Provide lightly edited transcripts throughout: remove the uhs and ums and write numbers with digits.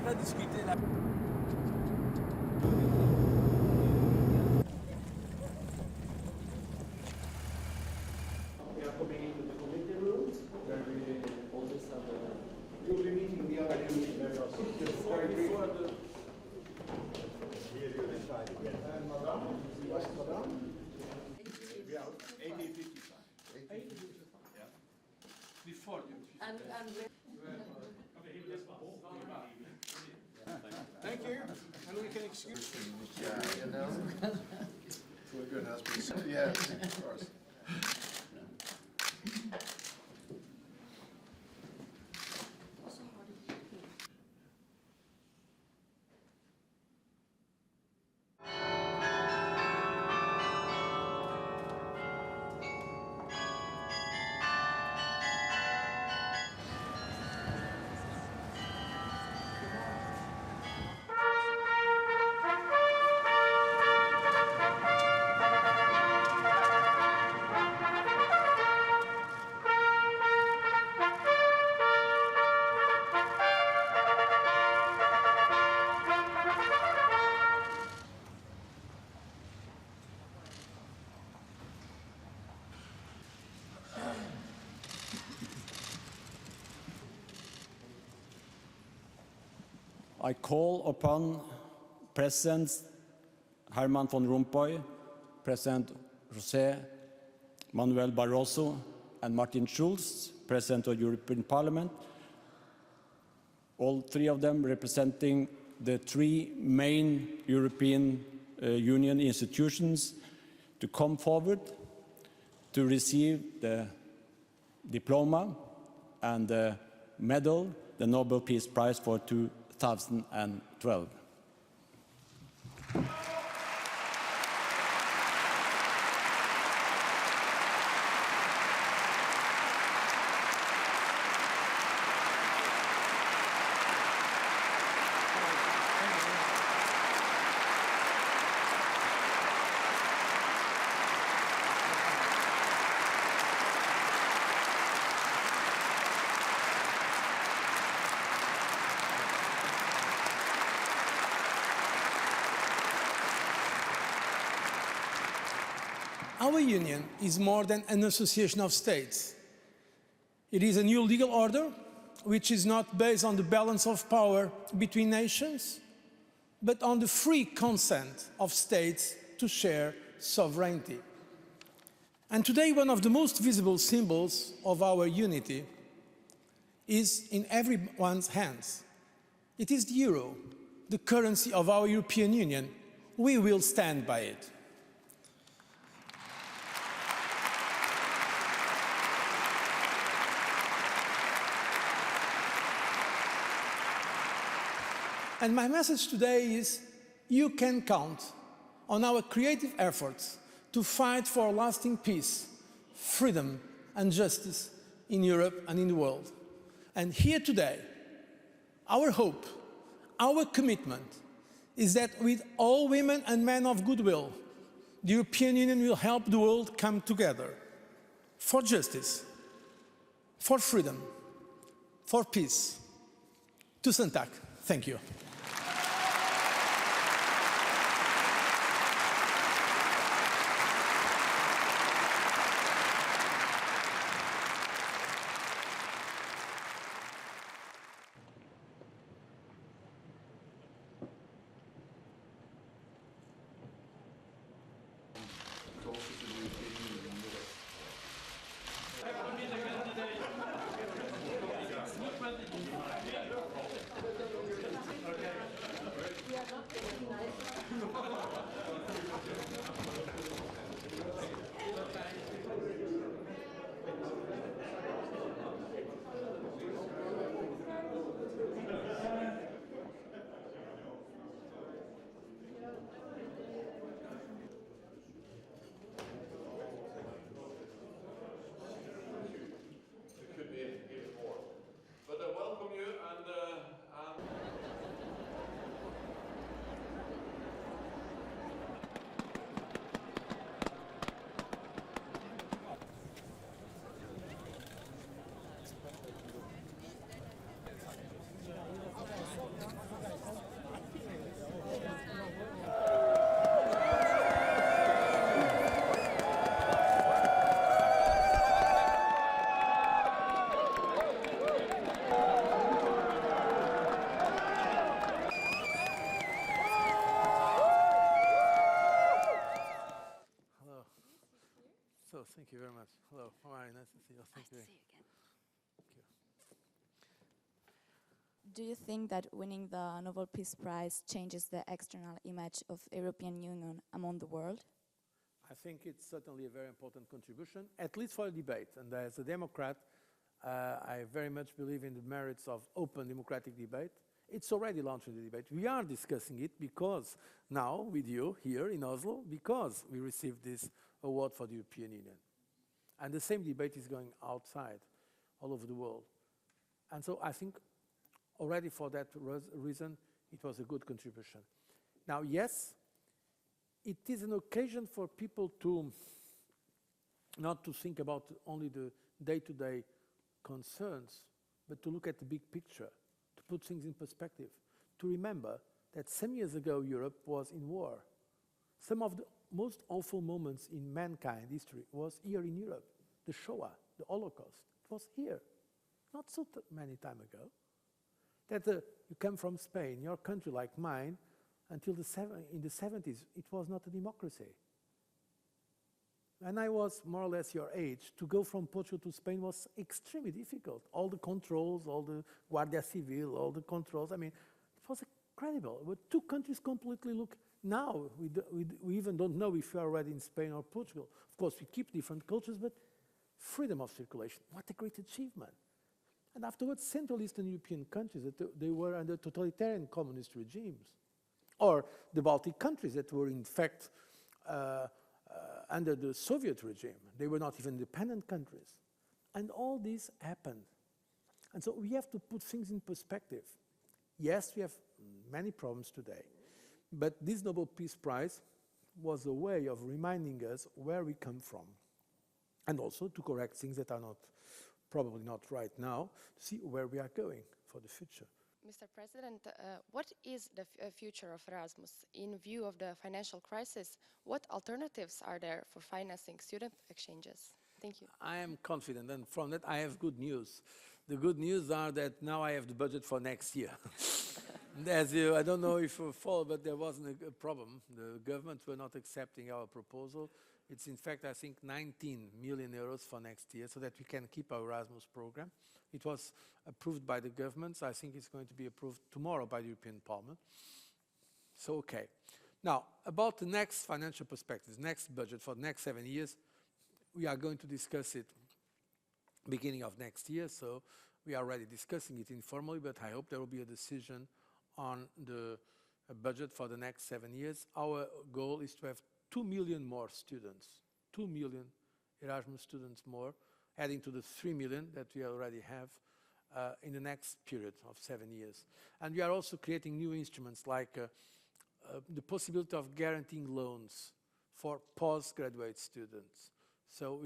We are coming into the committee room where we always have you'll be meeting the other committee members. Just very briefly. Here you decide again. And Madame, Vice Madame. We are 1855. 1855. Yeah. Before you. Thank you. And we can excuse you. Yeah, you know. For a good husband. Yes, of course. I call upon President Herman van Rompuy, President José Manuel Barroso, and Martin Schulz, President of the European Parliament, all three of them representing the three main European Union institutions, to come forward to receive the diploma and the medal, the Nobel Peace Prize for 2012. Our union is more than an association of states. It is a new legal order which is not based on the balance of power between nations, but on the free consent of states to share sovereignty. And today, one of the most visible symbols of our unity is in everyone's hands. It is the euro, the currency of our European Union. We will stand by it. And my message today is, you can count on our creative efforts to fight for lasting peace, freedom and justice in Europe and in the world. And here today, our hope, our commitment is that with all women and men of goodwill, the European Union will help the world come together for justice, for freedom, for peace. Tusen tack. Thank you. Do you think that winning the Nobel Peace Prize changes the external image of European Union among the world? I think it's certainly a very important contribution, at least for a debate. And as a Democrat, I very much believe in the merits of open democratic debate. It's already launched in the debate. We are discussing it because now, with you here in Oslo, because we received this award for the European Union. And the same debate is going outside, all over the world. And so I think already for that reason, it was a good contribution. Now, yes, it is an occasion for people to not to think about only the day-to-day concerns, but to look at the big picture, to put things in perspective, to remember that some years ago Europe was in war. Some of the most awful moments in mankind history was here in Europe. The Shoah, the Holocaust, it was here, not so many time ago. That you come from Spain, your country like mine, until in the 70s, it was not a democracy. When I was more or less your age, to go from Portugal to Spain was extremely difficult. All the controls, all the Guardia Civil, all the controls, I mean, it was incredible. But two countries completely look, now we even don't know if we are already in Spain or Portugal. Of course, we keep different cultures, but freedom of circulation, what a great achievement. And afterwards, Central Eastern European countries, they were under totalitarian communist regimes. Or the Baltic countries that were in fact under the Soviet regime. They were not even independent countries. And all this happened. And so we have to put things in perspective. Yes, we have many problems today, but this Nobel Peace Prize was a way of reminding us where we come from, and also to correct things that are probably not right now, to see where we are going for the future. Mr. President, what is the future of Erasmus? In view of the financial crisis, what alternatives are there for financing student exchanges? Thank you. I am confident, and from that I have good news. The good news are that now I have the budget for next year. I don't know if you follow, but there wasn't a problem. The government were not accepting our proposal. It's in fact, I think, 19 million euros for next year so that we can keep our Erasmus program. It was approved by the governments. I think it's going to be approved tomorrow by the European Parliament. So, okay. Now, about the next financial perspectives, next budget for the next 7 years, we are going to discuss it beginning of next year. So we are already discussing it informally, but I hope there will be a decision on the budget for the next 7 years. Our goal is to have 2 million more students, 2 million Erasmus students more, adding to the 3 million that we already have in the next period of 7 years. And we are also creating new instruments like the possibility of guaranteeing loans for postgraduate students. So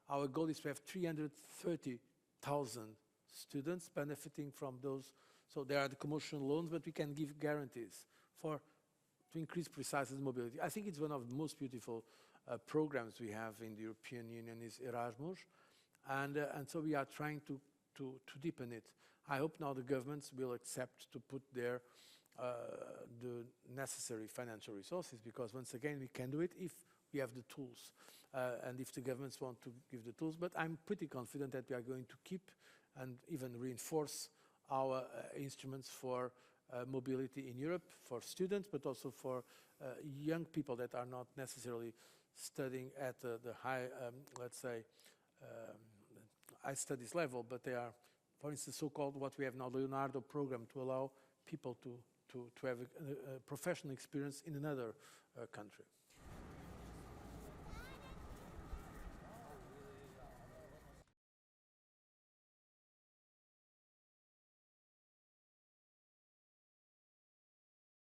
our goal is to have 330,000 students benefiting from those. So there are the commercial loans, but we can give guarantees to increase precisely mobility. I think it's one of the most beautiful programs we have in the European Union is Erasmus, and so we are trying to deepen it. I hope now the governments will accept to put there the necessary financial resources, because once again we can do it if we have the tools and if the governments want to give the tools. But I'm pretty confident that we are going to keep and even reinforce our instruments for mobility in Europe, for students, but also for young people that are not necessarily studying at the high, let's say, high studies level, but they are, for instance, so-called what we have now, the Leonardo program, to allow people to have a professional experience in another country.